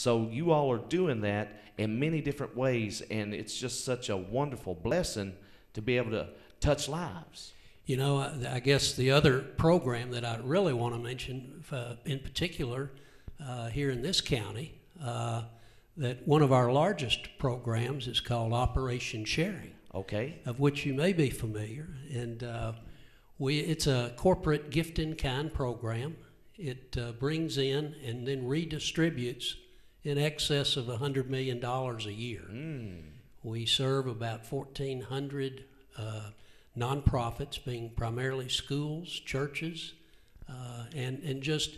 So you all are doing that in many different ways, and it's just such a wonderful blessing to be able to touch lives. You know, I guess the other program that I really want to mention, in particular, here in this county, that one of our largest programs is called Operation Sharing. Okay. Of which you may be familiar, and it's a corporate gift-in-kind program. It brings in and then redistributes in excess of $100 million a year. We serve about 1,400 nonprofits, being primarily schools, churches, and just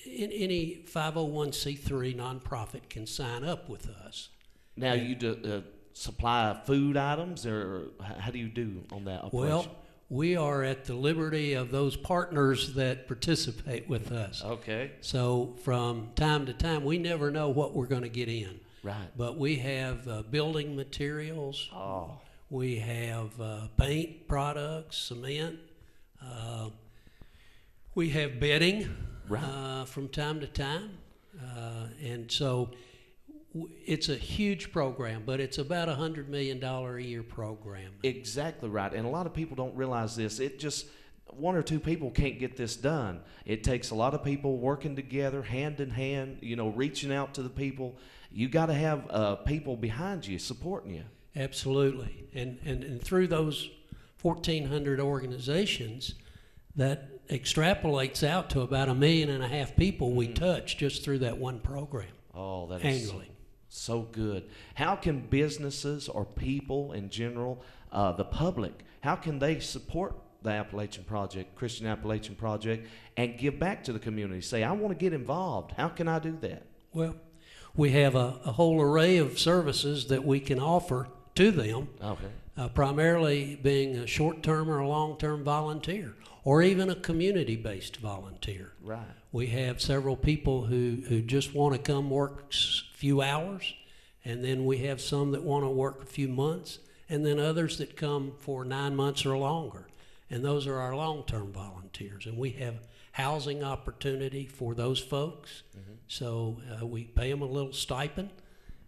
any 501c3 nonprofit can sign up with us. Now, you do supply food items, or how do you do on that operation? Well, we are at the liberty of those partners that participate with us. Okay. So from time to time, we never know what we're going to get in. Right. But we have building materials. Oh. We have paint products, cement. We have bedding from time to time. And so it's a huge program, but it's about a $100 million a year program. Exactly right. And a lot of people don't realize this. It just, one or two people can't get this done. It takes a lot of people working together, hand in hand, reaching out to the people. You got to have people behind you supporting you. Absolutely. And through those 1,400 organizations, that extrapolates out to about 1.5 million people we touch just through that one program. Oh, that is annually. So good. How can businesses or people in general, the public, how can they support the Appalachian Project, Christian Appalachian Project, and give back to the community? Say, I want to get involved. How can I do that? Well, we have a whole array of services that we can offer to them, primarily being a short-term or a long-term volunteer, or even a community-based volunteer. Right. We have several people who just want to come work a few hours, and then we have some that want to work a few months, and then others that come for 9 months or longer. And those are our long-term volunteers. And we have housing opportunity for those folks. So we pay them a little stipend,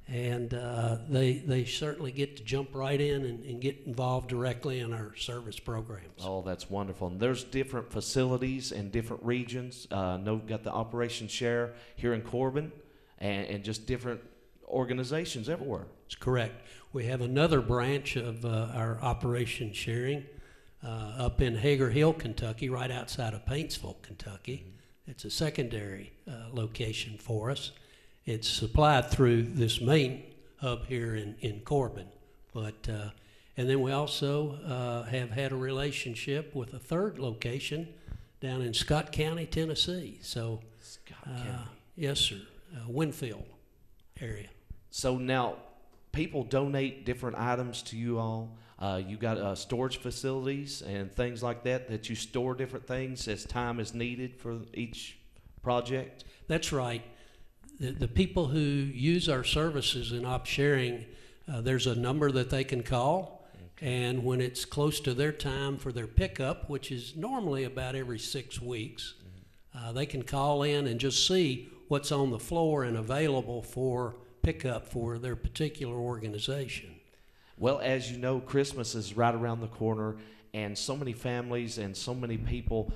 and they certainly get to jump right in and get involved directly in our service programs. Oh, that's wonderful. And there's different facilities in different regions. We've got the Operation Share here in Corbin, and just different organizations everywhere. That's correct. We have another branch of our Operation Sharing up in Hager Hill, Kentucky, right outside of Paintsville, Kentucky. It's a secondary location for us. It's supplied through this main hub here in Corbin. But, and then we also have had a relationship with a third location down in Scott County, Tennessee. So, Scott County. Yes, sir, Winfield area. So now people donate different items to you all. You got storage facilities and things like that you store different things as time is needed for each project? That's right. The people who use our services in Op Sharing, there's a number that they can call, and when it's close to their time for their pickup, which is normally about every 6 weeks, they can call in and just see what's on the floor and available for pickup for their particular organization. Well, as you know, Christmas is right around the corner, and so many families and so many people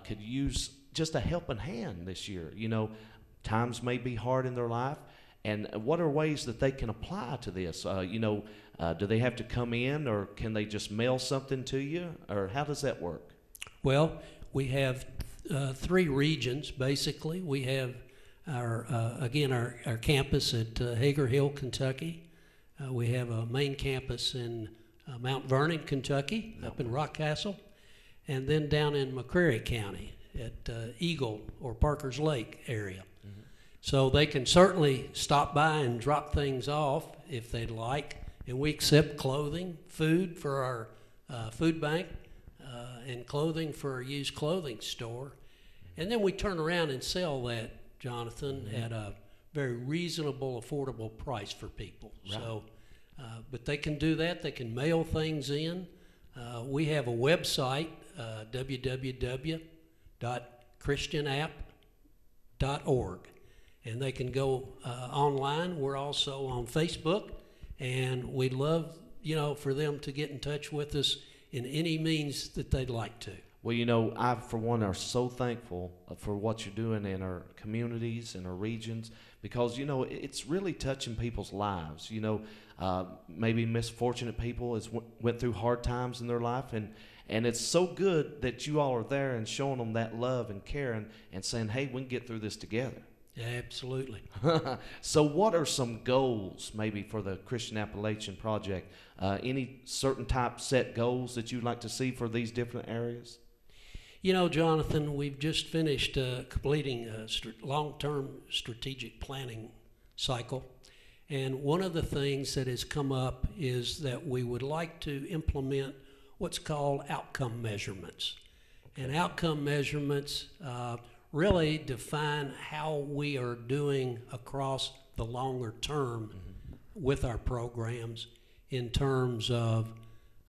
could use just a helping hand this year. Times may be hard in their life, and what are ways that they can apply to this? Do they have to come in, or can they just mail something to you, or how does that work? Well, we have 3 regions, basically. We have our campus at Hager Hill, Kentucky. We have a main campus in Mount Vernon, Kentucky, up in Rockcastle, and then down in McCreary County at Eagle or Parker's Lake area. So they can certainly stop by and drop things off if they'd like, and we accept clothing, food for our food bank, and clothing for our used clothing store. And then we turn around and sell that, Jonathan, at a very reasonable, affordable price for people. Right. So, but they can do that. They can mail things in. We have a website, www.christianapp.org, and they can go online. We're also on Facebook, and we'd love, for them to get in touch with us in any means that they'd like to. Well, I, for one, are so thankful for what you're doing in our communities and our regions because, it's really touching people's lives. Maybe misfortunate people went through hard times in their life, and it's so good that you all are there and showing them that love and care and saying, hey, we can get through this together. Yeah, absolutely. So what are some goals maybe for the Christian Appalachian Project? Any certain type set goals that you'd like to see for these different areas? Jonathan, we've just finished completing a long-term strategic planning cycle. And one of the things that has come up is that we would like to implement what's called outcome measurements. And outcome measurements really define how we are doing across the longer term with our programs in terms of